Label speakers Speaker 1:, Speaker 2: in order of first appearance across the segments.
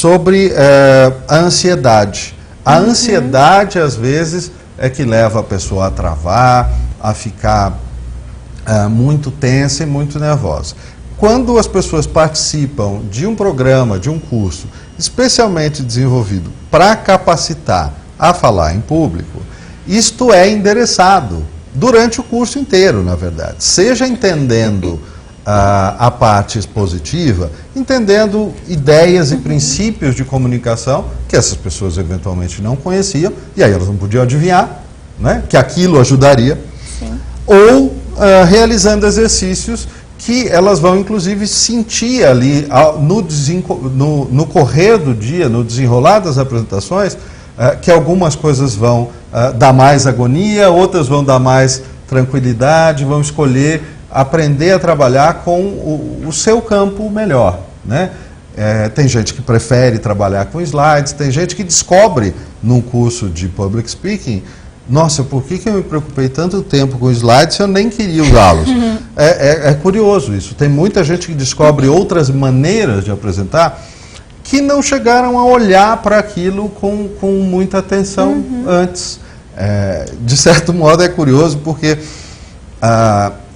Speaker 1: sobre a ansiedade. A ansiedade, às vezes, é que leva a pessoa a travar, a ficar muito tensa e muito nervosa. Quando as pessoas participam de um programa, de um curso, especialmente desenvolvido para capacitar a falar em público, isto é endereçado durante o curso inteiro, na verdade. Seja entendendo a parte expositiva, entendendo ideias e princípios de comunicação que essas pessoas eventualmente não conheciam, e aí elas não podiam adivinhar, né, que aquilo ajudaria.
Speaker 2: Sim.
Speaker 1: Ou realizando exercícios que elas vão, inclusive, sentir ali no correr do dia, no desenrolar das apresentações, que algumas coisas vão dar mais agonia, outras vão dar mais tranquilidade, vão escolher aprender a trabalhar com o seu campo melhor, né? Tem gente que prefere trabalhar com slides, tem gente que descobre num curso de public speaking, nossa, por que eu me preocupei tanto tempo com slides se eu nem queria usá-los? É curioso isso. Tem muita gente que descobre outras maneiras de apresentar que não chegaram a olhar para aquilo com muita atenção antes. De certo modo é curioso porque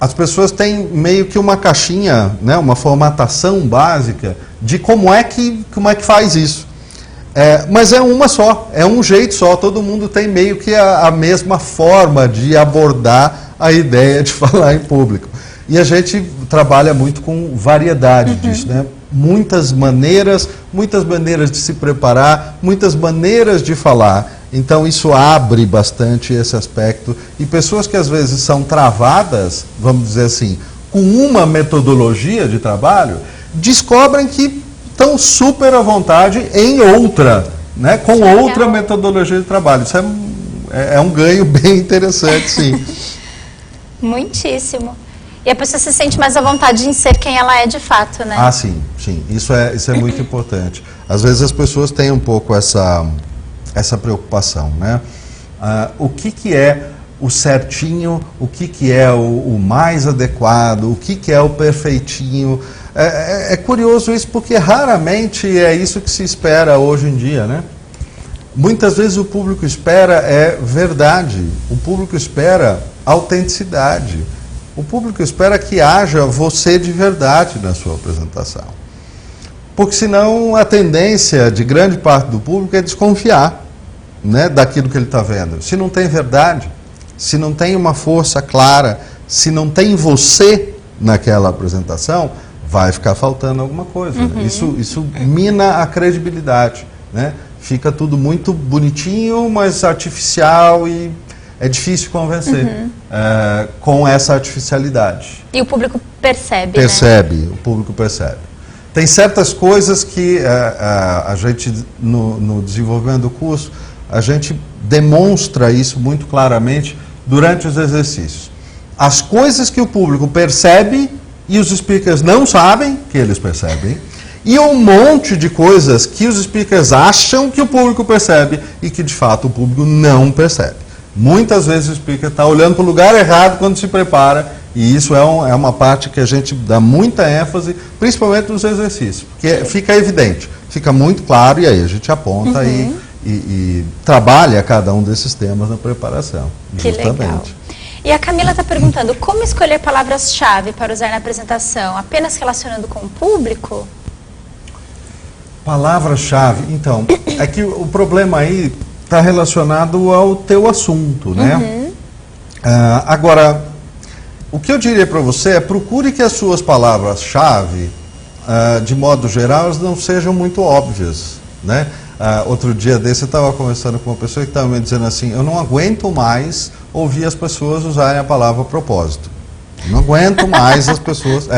Speaker 1: as pessoas têm meio que uma caixinha, né, uma formatação básica de como é que faz isso. Mas é uma só, é um jeito só, todo mundo tem meio que a mesma forma de abordar a ideia de falar em público. E a gente trabalha muito com variedade disso, né? Muitas maneiras de se preparar, muitas maneiras de falar. Então isso abre bastante esse aspecto. E pessoas que às vezes são travadas, vamos dizer assim, com uma metodologia de trabalho, descobrem que estão super à vontade em outra, né, com outra metodologia de trabalho. Isso é um ganho bem interessante, sim.
Speaker 2: Muitíssimo. E a pessoa se sente mais à vontade em ser quem ela é de fato, né?
Speaker 1: Ah, sim, sim. Isso é muito importante. Às vezes as pessoas têm um pouco essa preocupação, né? O que é o certinho, o que é o mais adequado, o que é o perfeitinho. É curioso isso porque raramente é isso que se espera hoje em dia, né? Muitas vezes o público espera verdade, o público espera autenticidade, o público espera que haja você de verdade na sua apresentação. Porque senão a tendência de grande parte do público é desconfiar, né, daquilo que ele está vendo. Se não tem verdade, se não tem uma força clara, se não tem você naquela apresentação, vai ficar faltando alguma coisa. Né? Isso mina a credibilidade, né? Fica tudo muito bonitinho, mas artificial e é difícil convencer com essa artificialidade.
Speaker 2: E o público percebe,
Speaker 1: né? O público percebe. Tem certas coisas que a gente, no desenvolvimento do curso, a gente demonstra isso muito claramente durante os exercícios. As coisas que o público percebe e os speakers não sabem que eles percebem, e um monte de coisas que os speakers acham que o público percebe e que de fato o público não percebe. Muitas vezes o speaker está olhando para o lugar errado quando se prepara, e isso é uma parte que a gente dá muita ênfase, principalmente nos exercícios, porque fica evidente, fica muito claro, e aí a gente aponta e trabalha cada um desses temas na preparação.
Speaker 2: Que
Speaker 1: justamente.
Speaker 2: Legal. E a Camila está perguntando, como escolher palavras-chave para usar na apresentação? Apenas relacionando com o público?
Speaker 1: Palavra-chave, então, é que o problema aí está relacionado ao teu assunto, né? Agora, o que eu diria para você é procure que as suas palavras-chave, de modo geral, elas não sejam muito óbvias, né? Outro dia desse eu estava conversando com uma pessoa que estava me dizendo assim, eu não aguento mais ouvir as pessoas usarem a palavra propósito. Eu não aguento mais as pessoas...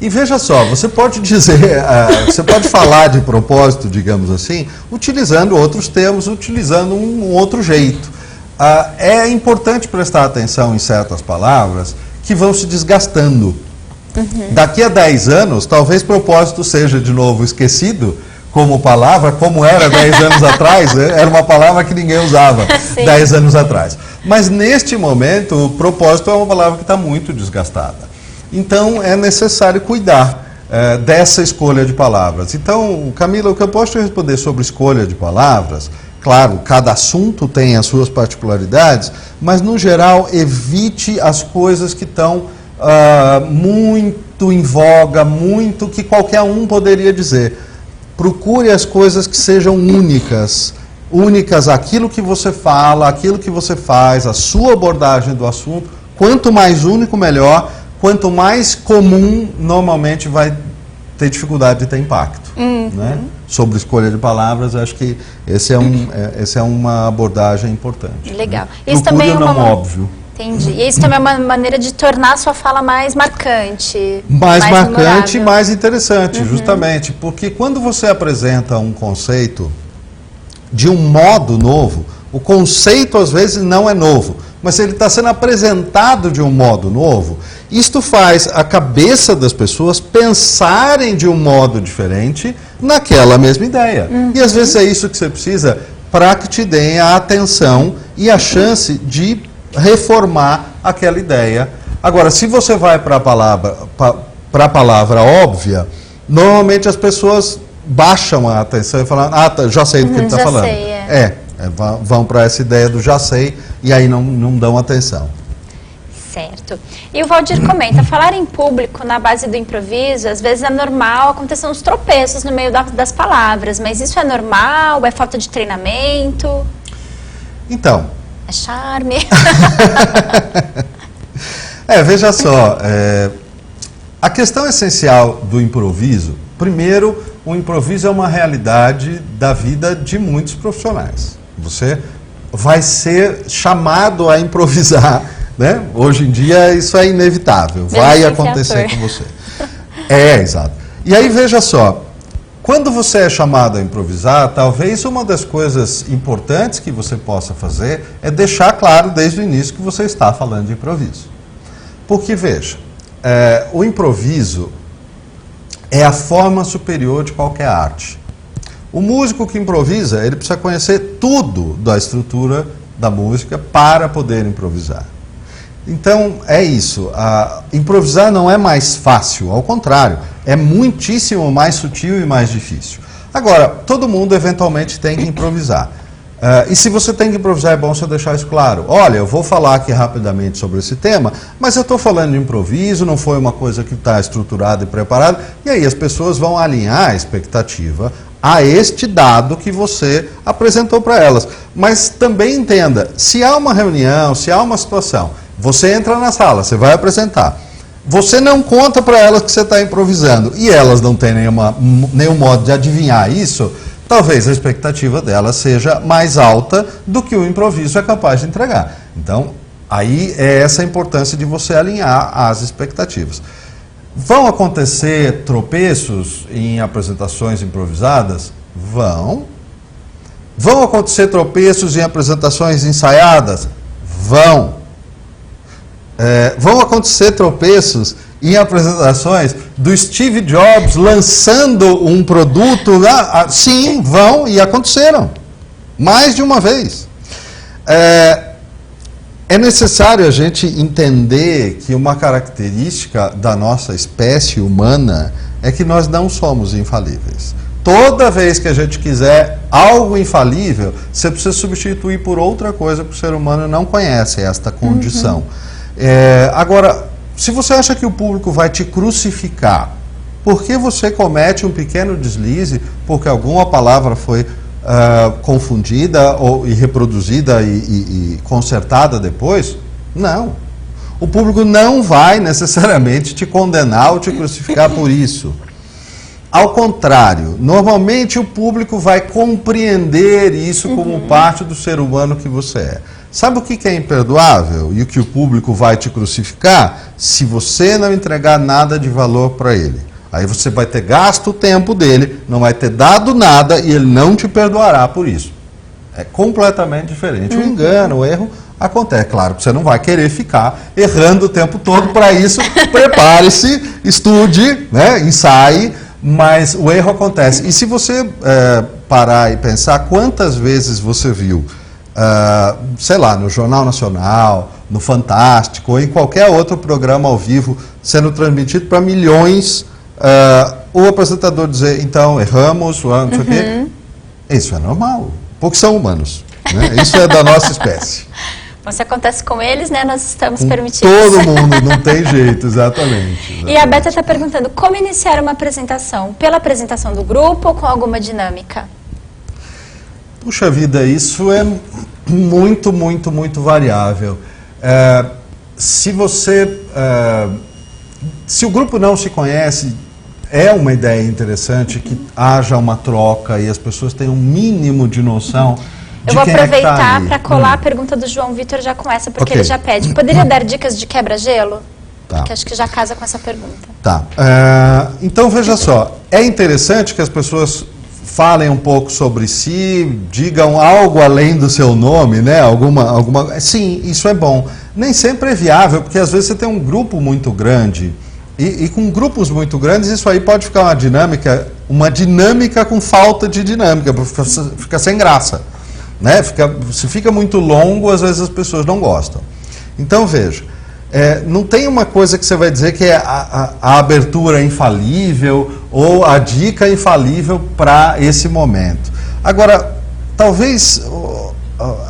Speaker 1: E veja só, você pode dizer, você pode falar de propósito, digamos assim, utilizando outros termos, utilizando um outro jeito. É importante prestar atenção em certas palavras que vão se desgastando. Daqui a 10 anos, talvez propósito seja de novo esquecido como palavra, como era 10 anos atrás, era uma palavra que ninguém usava 10 anos atrás. Mas neste momento, o propósito é uma palavra que está muito desgastada. Então é necessário cuidar dessa escolha de palavras. Então, Camila, o que eu posso te responder sobre escolha de palavras, claro, cada assunto tem as suas particularidades, mas, no geral, evite as coisas que estão muito em voga, muito que qualquer um poderia dizer. Procure as coisas que sejam únicas àquilo que você fala, aquilo que você faz, a sua abordagem do assunto. Quanto mais único, melhor. Quanto mais comum, normalmente vai ter dificuldade de ter impacto. Né? Sobre escolha de palavras, acho que essa é uma abordagem importante.
Speaker 2: Legal.
Speaker 1: Né?
Speaker 2: Isso também é
Speaker 1: não óbvio.
Speaker 2: Entendi. E isso também é uma maneira de tornar a sua fala mais marcante.
Speaker 1: Mais marcante e mais interessante, justamente. Porque quando você apresenta um conceito de um modo novo, o conceito às vezes não é novo, mas ele está sendo apresentado de um modo novo, isto faz a cabeça das pessoas pensarem de um modo diferente naquela mesma ideia. E às vezes é isso que você precisa para que te deem a atenção e a chance de reformar aquela ideia. Agora, se você vai para a palavra óbvia, normalmente as pessoas baixam a atenção e falam, já sei do que ele está falando.
Speaker 2: Sei,
Speaker 1: vão para essa ideia do já sei e aí não dão atenção.
Speaker 2: Certo. E o Valdir comenta, falar em público na base do improviso, às vezes é normal acontecer uns tropeços no meio das palavras, mas isso é normal? É falta de treinamento?
Speaker 1: Então...
Speaker 2: É charme?
Speaker 1: Veja só, a questão essencial do improviso, primeiro, o improviso é uma realidade da vida de muitos profissionais. Você vai ser chamado a improvisar, né? Hoje em dia isso é inevitável, vai acontecer com você. Exato. E aí veja só, quando você é chamado a improvisar, talvez uma das coisas importantes que você possa fazer é deixar claro desde o início que você está falando de improviso. Porque veja, o improviso é a forma superior de qualquer arte. O músico que improvisa, ele precisa conhecer tudo da estrutura da música para poder improvisar. Então, é isso. Improvisar não é mais fácil, ao contrário, é muitíssimo mais sutil e mais difícil. Agora, todo mundo eventualmente tem que improvisar. E se você tem que improvisar, é bom você deixar isso claro. Olha, eu vou falar aqui rapidamente sobre esse tema, mas eu estou falando de improviso, não foi uma coisa que está estruturada e preparada. E aí as pessoas vão alinhar a expectativa a este dado que você apresentou para elas. Mas também entenda, se há uma reunião, se há uma situação, você entra na sala, você vai apresentar. Você não conta para elas que você está improvisando e elas não têm nenhum modo de adivinhar isso, talvez a expectativa delas seja mais alta do que o improviso é capaz de entregar. Então, aí é essa a importância de você alinhar as expectativas. Vão acontecer tropeços em apresentações improvisadas? Vão. Vão acontecer tropeços em apresentações ensaiadas? Vão. Vão acontecer tropeços em apresentações do Steve Jobs lançando um produto? Sim, vão e aconteceram. Mais de uma vez. É necessário a gente entender que uma característica da nossa espécie humana é que nós não somos infalíveis. Toda vez que a gente quiser algo infalível, você precisa substituir por outra coisa que o ser humano não conhece esta condição. Agora, se você acha que o público vai te crucificar porque você comete um pequeno deslize, porque alguma palavra foi confundida e reproduzida e consertada depois, não. O público não vai necessariamente te condenar ou te crucificar por isso. Ao contrário, normalmente o público vai compreender isso como parte do ser humano que você é. Sabe o que é imperdoável e o que o público vai te crucificar? Se você não entregar nada de valor para ele. Aí você vai ter gasto o tempo dele, não vai ter dado nada e ele não te perdoará por isso. É completamente diferente. O engano, o erro acontece. Claro que você não vai querer ficar errando o tempo todo. Para isso, prepare-se, estude, né, ensaie, mas o erro acontece. E se você parar e pensar quantas vezes você viu, sei lá, no Jornal Nacional, no Fantástico ou em qualquer outro programa ao vivo sendo transmitido para milhões o apresentador dizer, então, erramos, não sei o quê. Isso é normal, porque são humanos. Né? Isso é da nossa espécie.
Speaker 2: Bom, se acontece com eles, né, nós estamos permitidos.
Speaker 1: Todo mundo, não tem jeito, exatamente.
Speaker 2: E a Beta está perguntando, como iniciar uma apresentação? Pela apresentação do grupo ou com alguma dinâmica?
Speaker 1: Puxa vida, isso é muito, muito, muito variável. Se o grupo não se conhece, é uma ideia interessante que haja uma troca e as pessoas tenham um mínimo de noção.
Speaker 2: Eu vou aproveitar para colar a pergunta do João Vitor já com essa, porque ele já pede. Poderia dar dicas de quebra-gelo?
Speaker 1: Tá.
Speaker 2: Que acho que já casa com essa pergunta.
Speaker 1: Tá. Então, veja só. É interessante que as pessoas falem um pouco sobre si, digam algo além do seu nome, né? Sim, isso é bom. Nem sempre é viável, porque às vezes você tem um grupo muito grande, e com grupos muito grandes, isso aí pode ficar uma dinâmica com falta de dinâmica, fica sem graça. Né? Se fica muito longo, às vezes as pessoas não gostam. Então, veja, não tem uma coisa que você vai dizer que é a abertura infalível ou a dica infalível para esse momento. Agora, talvez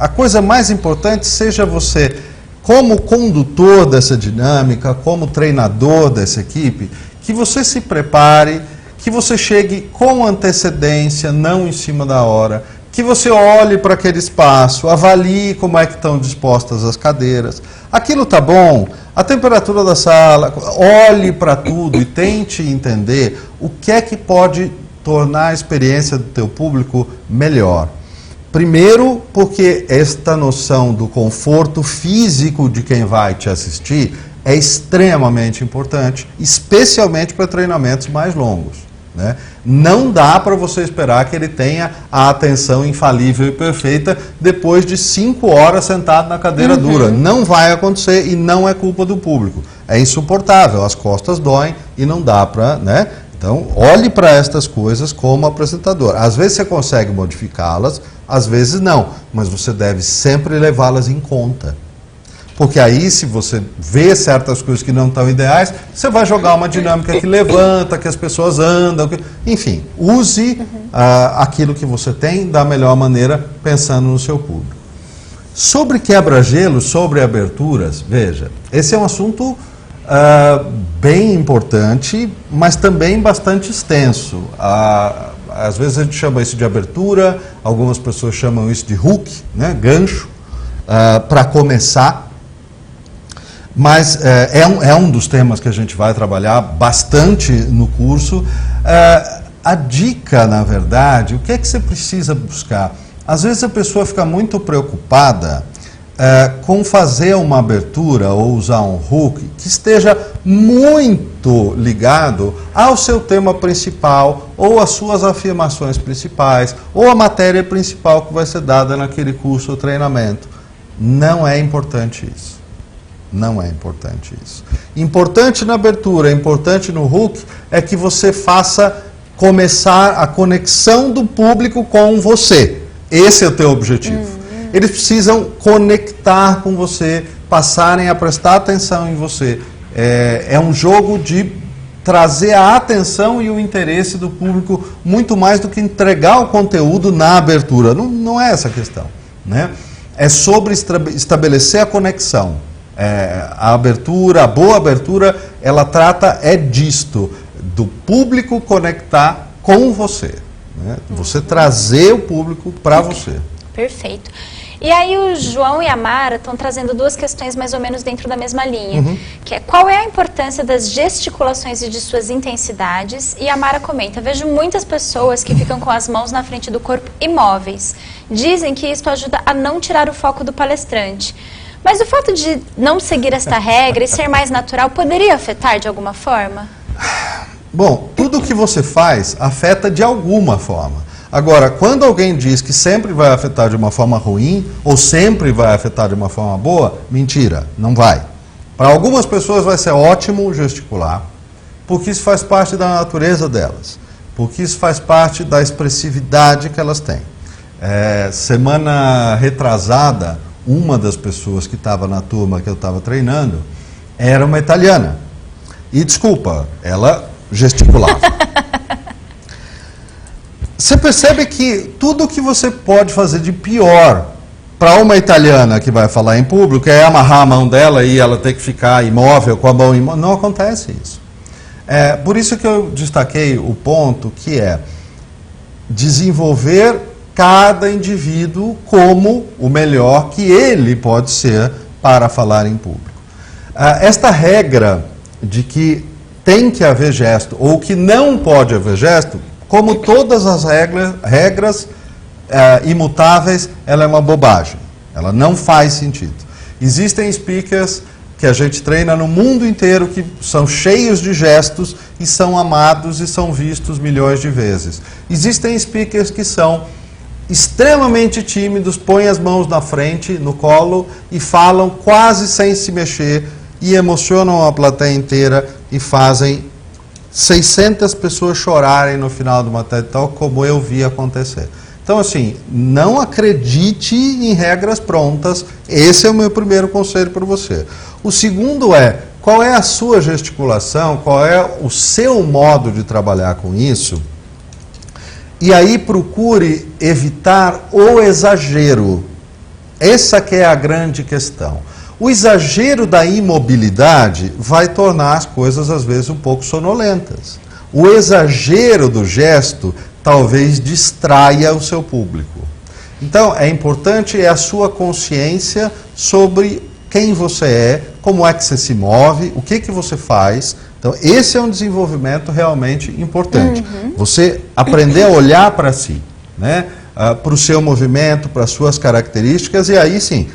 Speaker 1: a coisa mais importante seja você, como condutor dessa dinâmica, como treinador dessa equipe, que você se prepare, que você chegue com antecedência, não em cima da hora, que você olhe para aquele espaço, avalie como é que estão dispostas as cadeiras. Aquilo está bom? A temperatura da sala, olhe para tudo e tente entender o que é que pode tornar a experiência do teu público melhor. Primeiro, porque esta noção do conforto físico de quem vai te assistir é extremamente importante, especialmente para treinamentos mais longos. Né? Não dá para você esperar que ele tenha a atenção infalível e perfeita depois de 5 horas sentado na cadeira dura. Não vai acontecer e não é culpa do público. É insuportável, as costas doem e não dá para... Né? Então, olhe para estas coisas como apresentador. Às vezes você consegue modificá-las, às vezes não, mas você deve sempre levá-las em conta. Porque aí, se você vê certas coisas que não estão ideais, você vai jogar uma dinâmica que levanta, que as pessoas andam, enfim, use aquilo que você tem da melhor maneira, pensando no seu público. Sobre quebra-gelo, sobre aberturas, veja, esse é um assunto bem importante, mas também bastante extenso. Às vezes a gente chama isso de abertura, algumas pessoas chamam isso de hook, né, gancho, para começar. Mas é um dos temas que a gente vai trabalhar bastante no curso. A dica, na verdade, o que é que você precisa buscar? Às vezes a pessoa fica muito preocupada com fazer uma abertura ou usar um hook que esteja muito ligado ao seu tema principal, ou às suas afirmações principais, ou à matéria principal que vai ser dada naquele curso ou treinamento. Não é importante isso. Não é importante isso. Importante na abertura, importante no hook, é que você faça começar a conexão do público com você. Esse é o teu objetivo. Eles precisam conectar com você, passarem a prestar atenção em você. É um jogo de trazer a atenção e o interesse do público muito mais do que entregar o conteúdo na abertura. Não é essa a questão, né? É sobre estabelecer a conexão. A abertura, a boa abertura, ela trata disto, do público conectar com você, né? Você trazer o público para você.
Speaker 2: Perfeito. E aí o João e a Mara estão trazendo duas questões mais ou menos dentro da mesma linha, que é qual é a importância das gesticulações e de suas intensidades, e a Mara comenta, vejo muitas pessoas que ficam com as mãos na frente do corpo imóveis, dizem que isso ajuda a não tirar o foco do palestrante. Mas o fato de não seguir esta regra e ser mais natural poderia afetar de alguma forma?
Speaker 1: Bom, tudo que você faz afeta de alguma forma. Agora, quando alguém diz que sempre vai afetar de uma forma ruim ou sempre vai afetar de uma forma boa, mentira, não vai. Para algumas pessoas vai ser ótimo gesticular, porque isso faz parte da natureza delas, porque isso faz parte da expressividade que elas têm. Semana retrasada, uma das pessoas que estava na turma que eu estava treinando era uma italiana. E desculpa, ela gesticulava. Você percebe que tudo que você pode fazer de pior para uma italiana que vai falar em público é amarrar a mão dela e ela ter que ficar imóvel, com a mão imóvel. Não acontece isso. Por isso que eu destaquei o ponto que é desenvolver cada indivíduo como o melhor que ele pode ser para falar em público. Esta regra de que tem que haver gesto ou que não pode haver gesto, como todas as regras imutáveis, ela é uma bobagem. Ela não faz sentido. Existem speakers que a gente treina no mundo inteiro que são cheios de gestos e são amados e são vistos milhões de vezes. Existem speakers que são extremamente tímidos, põem as mãos na frente, no colo e falam quase sem se mexer e emocionam a plateia inteira e fazem 600 pessoas chorarem no final de uma TED Talk, como eu vi acontecer. Então, assim, não acredite em regras prontas. Esse é o meu primeiro conselho para você. O segundo é, qual é a sua gesticulação, qual é o seu modo de trabalhar com isso? E aí procure evitar o exagero. Essa que é a grande questão. O exagero da imobilidade vai tornar as coisas, às vezes, um pouco sonolentas. O exagero do gesto talvez distraia o seu público. Então, é importante a sua consciência sobre quem você é, como é que você se move, o que você faz. Então, esse é um desenvolvimento realmente importante. Você aprender a olhar para si, né? Para o seu movimento, para as suas características, e aí sim,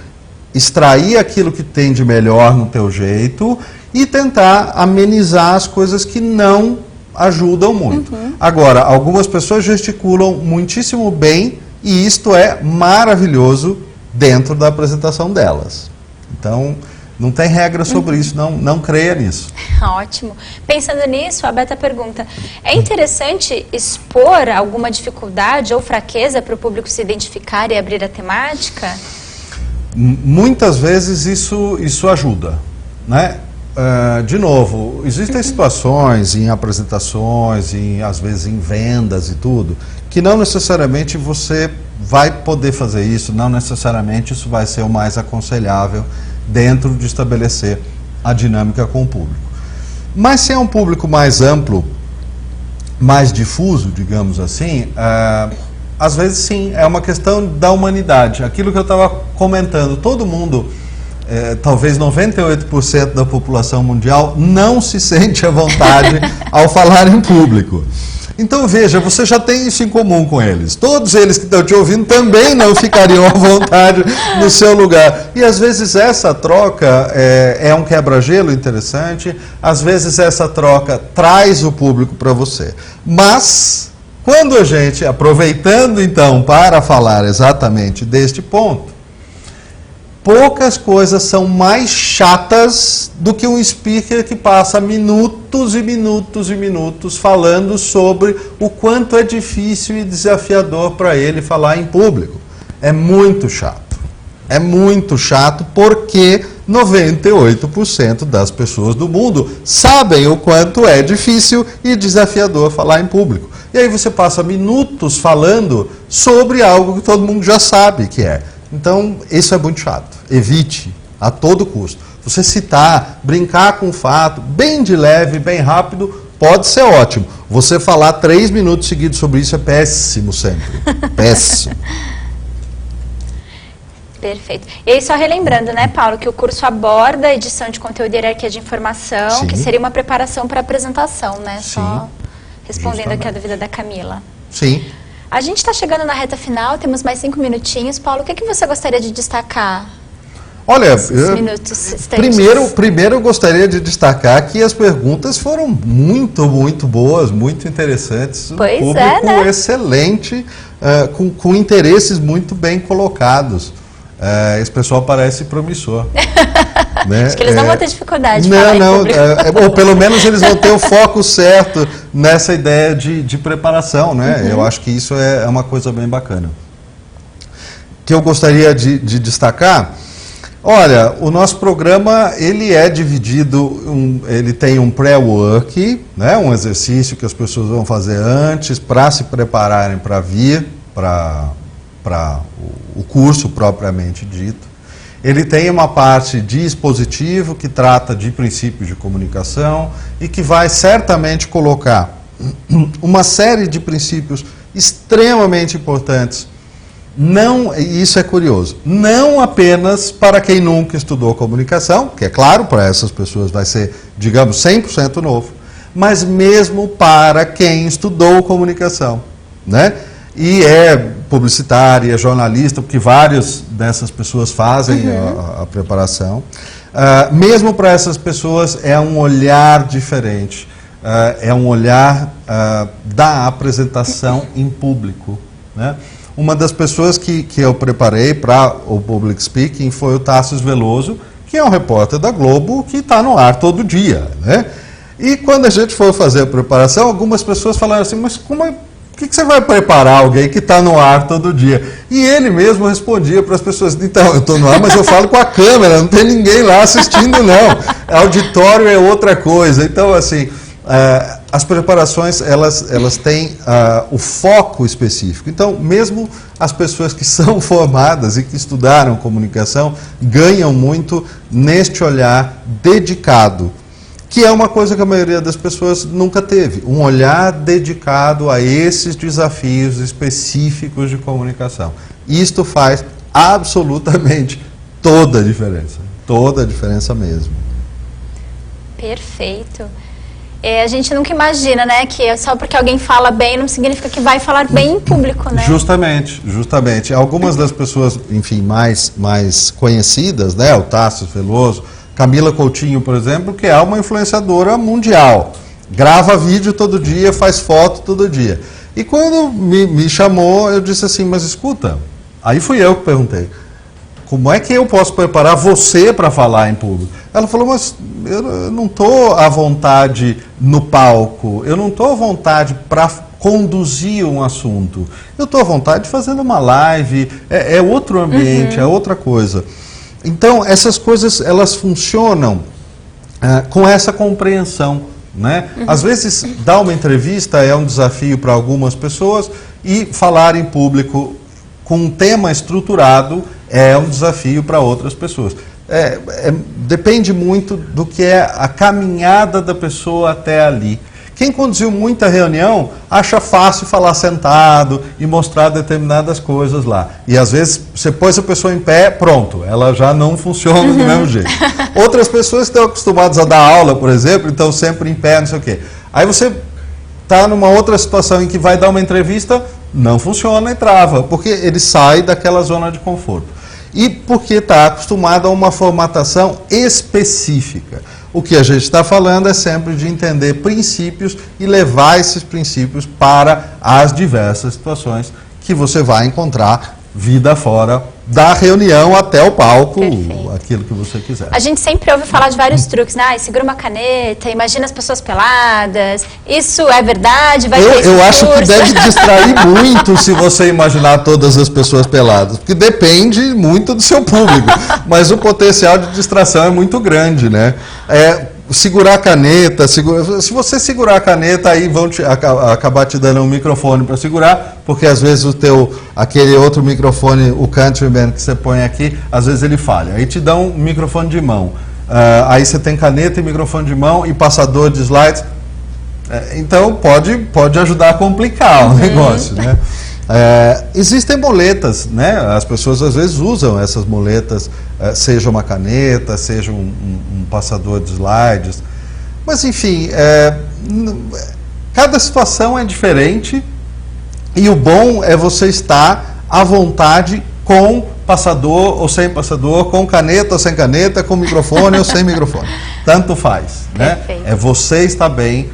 Speaker 1: extrair aquilo que tem de melhor no teu jeito e tentar amenizar as coisas que não ajudam muito. Agora, algumas pessoas gesticulam muitíssimo bem e isto é maravilhoso dentro da apresentação delas. Então, não tem regra sobre isso, não creia nisso.
Speaker 2: Ótimo. Pensando nisso, a Beta pergunta, é interessante expor alguma dificuldade ou fraqueza para o público se identificar e abrir a temática?
Speaker 1: Muitas vezes isso ajuda, né? De novo, existem situações em apresentações, às vezes em vendas e tudo, que não necessariamente você vai poder fazer isso, não necessariamente isso vai ser o mais aconselhável dentro de estabelecer a dinâmica com o público. Mas se é um público mais amplo, mais difuso, digamos assim, às vezes sim, é uma questão da humanidade. Aquilo que eu estava comentando, todo mundo, talvez 98% da população mundial, não se sente à vontade ao falar em público. Então veja, você já tem isso em comum com eles. Todos eles que estão te ouvindo também não ficariam à vontade no seu lugar. E às vezes essa troca é um quebra-gelo interessante, às vezes essa troca traz o público para você. Mas quando a gente, aproveitando então para falar exatamente deste ponto, poucas coisas são mais chatas do que um speaker que passa minutos e minutos e minutos falando sobre o quanto é difícil e desafiador para ele falar em público. É muito chato. É muito chato porque 98% das pessoas do mundo sabem o quanto é difícil e desafiador falar em público. E aí você passa minutos falando sobre algo que todo mundo já sabe que é. Então, isso é muito chato. Evite a todo custo. Você citar, brincar com o fato, bem de leve, bem rápido, pode ser ótimo. Você falar 3 minutos seguidos sobre isso é péssimo sempre. Péssimo.
Speaker 2: Perfeito. E aí, só relembrando, né, Paulo, que o curso aborda a edição de conteúdo e hierarquia de informação,
Speaker 1: Sim.
Speaker 2: que seria uma preparação para a apresentação, né?
Speaker 1: Sim.
Speaker 2: Só respondendo
Speaker 1: Justamente.
Speaker 2: aqui a dúvida da Camila.
Speaker 1: Sim.
Speaker 2: A gente está chegando na reta final, temos mais 5 minutinhos. Paulo, o que você gostaria de destacar?
Speaker 1: Olha, primeiro eu gostaria de destacar que as perguntas foram muito boas, muito interessantes.
Speaker 2: Pois
Speaker 1: um
Speaker 2: é,
Speaker 1: público
Speaker 2: né?
Speaker 1: excelente, com interesses muito bem colocados. Esse pessoal parece promissor. Né?
Speaker 2: Acho que eles não vão ter dificuldade de falar em público.
Speaker 1: Ou pelo menos eles vão ter o foco certo nessa ideia de preparação, né? Eu acho que isso é uma coisa bem bacana. Que eu gostaria de destacar, Olha, o nosso programa, ele é dividido, ele tem um pré-work, né, um exercício que as pessoas vão fazer antes para se prepararem para vir para o curso propriamente dito. Ele tem uma parte de expositivo que trata de princípios de comunicação e que vai certamente colocar uma série de princípios extremamente importantes. Não, e isso é curioso, não apenas para quem nunca estudou comunicação, que é claro, para essas pessoas vai ser, digamos, 100% novo, mas mesmo para quem estudou comunicação, né? E é publicitário, é jornalista, porque várias dessas pessoas fazem a preparação. Mesmo para essas pessoas é um olhar diferente, é um olhar da apresentação em público, né? Uma das pessoas que eu preparei para o Public Speaking foi o Tasso Veloso, que é um repórter da Globo que está no ar todo dia, né? E quando a gente for fazer a preparação, algumas pessoas falaram assim, mas por que você vai preparar alguém que está no ar todo dia? E ele mesmo respondia para as pessoas, então, eu estou no ar, mas eu falo com a câmera, não tem ninguém lá assistindo, não. Auditório é outra coisa. Então, assim, as preparações, elas têm o foco específico. Então, mesmo as pessoas que são formadas e que estudaram comunicação ganham muito neste olhar dedicado, que é uma coisa que a maioria das pessoas nunca teve. Um olhar dedicado a esses desafios específicos de comunicação. Isto faz absolutamente toda a diferença mesmo.
Speaker 2: Perfeito. A gente nunca imagina, né, que só porque alguém fala bem não significa que vai falar bem em público, né?
Speaker 1: Justamente. Algumas das pessoas, enfim, mais conhecidas, né, o Tasso Veloso, Camila Coutinho, por exemplo, que é uma influenciadora mundial. Grava vídeo todo dia, faz foto todo dia. E quando me chamou, eu disse assim, mas escuta, aí fui eu que perguntei, como é que eu posso preparar você para falar em público? Ela falou, mas eu não estou à vontade no palco, eu não estou à vontade para conduzir um assunto, eu estou à vontade fazendo uma live, é outro ambiente, é outra coisa. Então, essas coisas, elas funcionam com essa compreensão, né? Às vezes, dar uma entrevista é um desafio para algumas pessoas e falar em público com um tema estruturado é um desafio para outras pessoas. Depende muito do que é a caminhada da pessoa até ali. Quem conduziu muita reunião acha fácil falar sentado e mostrar determinadas coisas lá. E às vezes você pôs a pessoa em pé, pronto, ela já não funciona do mesmo jeito. Outras pessoas estão acostumadas a dar aula, por exemplo, então sempre em pé, não sei o quê. Aí você está numa outra situação em que vai dar uma entrevista, não funciona e trava, porque ele sai daquela zona de conforto. E porque está acostumado a uma formatação específica. O que a gente está falando é sempre de entender princípios e levar esses princípios para as diversas situações que você vai encontrar vida fora da reunião até o palco, perfeito, aquilo que você quiser.
Speaker 2: A gente sempre ouve falar de vários truques, né? Segura uma caneta, imagina as pessoas peladas, isso é verdade?
Speaker 1: Eu acho que deve distrair muito se você imaginar todas as pessoas peladas, porque depende muito do seu público, mas o potencial de distração é muito grande, né? Segurar a caneta, se você segurar a caneta, aí vão acabar te dando um microfone para segurar, porque às vezes aquele outro microfone, o Countryman que você põe aqui, às vezes ele falha. Aí te dão um microfone de mão. Aí você tem caneta e microfone de mão e passador de slides. Então pode ajudar a complicar o negócio, né? Existem moletas, né? As pessoas às vezes usam essas moletas, seja uma caneta, seja um passador de slides, mas enfim, cada situação é diferente e o bom é você estar à vontade com passador ou sem passador, com caneta ou sem caneta, com microfone ou sem microfone, tanto faz, né? É você estar bem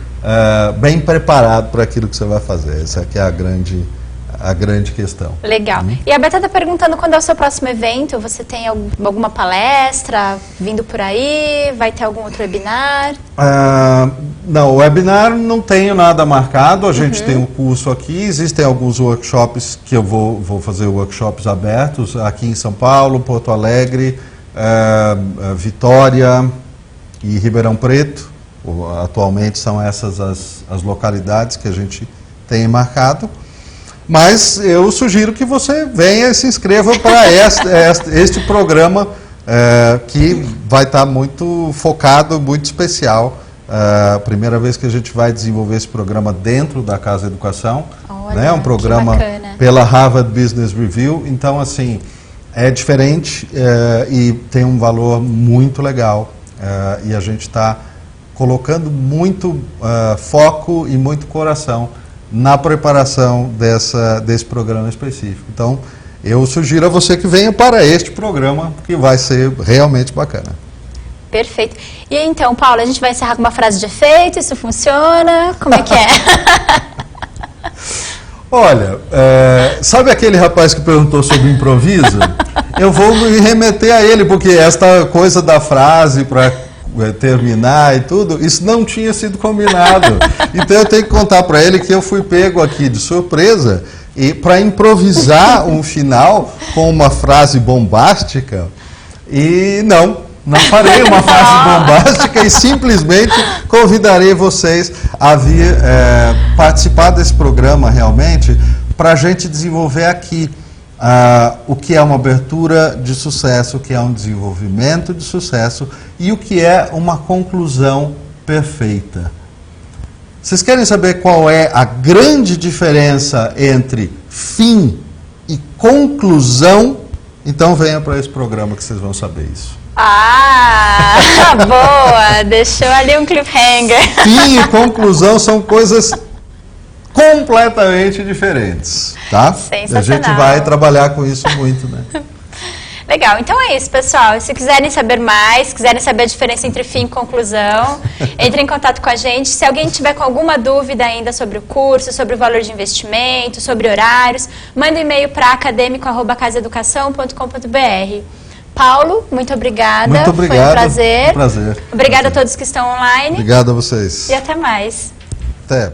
Speaker 1: preparado para aquilo que você vai fazer. Essa aqui é a grande questão.
Speaker 2: Legal. E a Beta está perguntando quando é o seu próximo evento, você tem alguma palestra vindo por aí, vai ter algum outro webinar?
Speaker 1: Não, o webinar não tenho nada marcado, a gente tem um curso aqui, existem alguns workshops que eu vou fazer workshops abertos aqui em São Paulo, Porto Alegre Vitória e Ribeirão Preto. Atualmente são essas as localidades que a gente tem marcado. Mas eu sugiro que você venha e se inscreva para este programa que vai estar muito focado, muito especial. Primeira vez que a gente vai desenvolver esse programa dentro da Casa Educação.
Speaker 2: Olha,
Speaker 1: né? Um programa pela Harvard Business Review. Então, assim, é diferente e tem um valor muito legal. E a gente está colocando muito foco e muito coração na preparação desse programa específico. Então, eu sugiro a você que venha para este programa, que vai ser realmente bacana.
Speaker 2: Perfeito. E então, Paulo, a gente vai encerrar com uma frase de efeito, isso funciona? Como é que é?
Speaker 1: Olha, sabe aquele rapaz que perguntou sobre improviso? Eu vou me remeter a ele, porque esta coisa da frase para terminar e tudo, isso não tinha sido combinado. Então eu tenho que contar para ele que eu fui pego aqui de surpresa e para improvisar um final com uma frase bombástica e não farei uma frase bombástica e simplesmente convidarei vocês a vir participar desse programa realmente para a gente desenvolver aqui o que é uma abertura de sucesso, o que é um desenvolvimento de sucesso e o que é uma conclusão perfeita. Vocês querem saber qual é a grande diferença entre fim e conclusão? Então venha para esse programa que vocês vão saber isso.
Speaker 2: Boa! Deixou ali um cliffhanger.
Speaker 1: Fim e conclusão são coisas completamente diferentes, tá?
Speaker 2: Sensacional.
Speaker 1: A gente vai trabalhar com isso muito, né?
Speaker 2: Legal, então é isso, pessoal. Se quiserem saber mais, quiserem saber a diferença entre fim e conclusão, entre em contato com a gente. Se alguém tiver com alguma dúvida ainda sobre o curso, sobre o valor de investimento, sobre horários, manda um e-mail para academico@casaeducação.com.br. Paulo, muito obrigada.
Speaker 1: Muito obrigado.
Speaker 2: Foi um prazer.
Speaker 1: Um prazer.
Speaker 2: Obrigada a todos que estão online.
Speaker 1: Obrigado a vocês.
Speaker 2: E até mais.
Speaker 1: Até.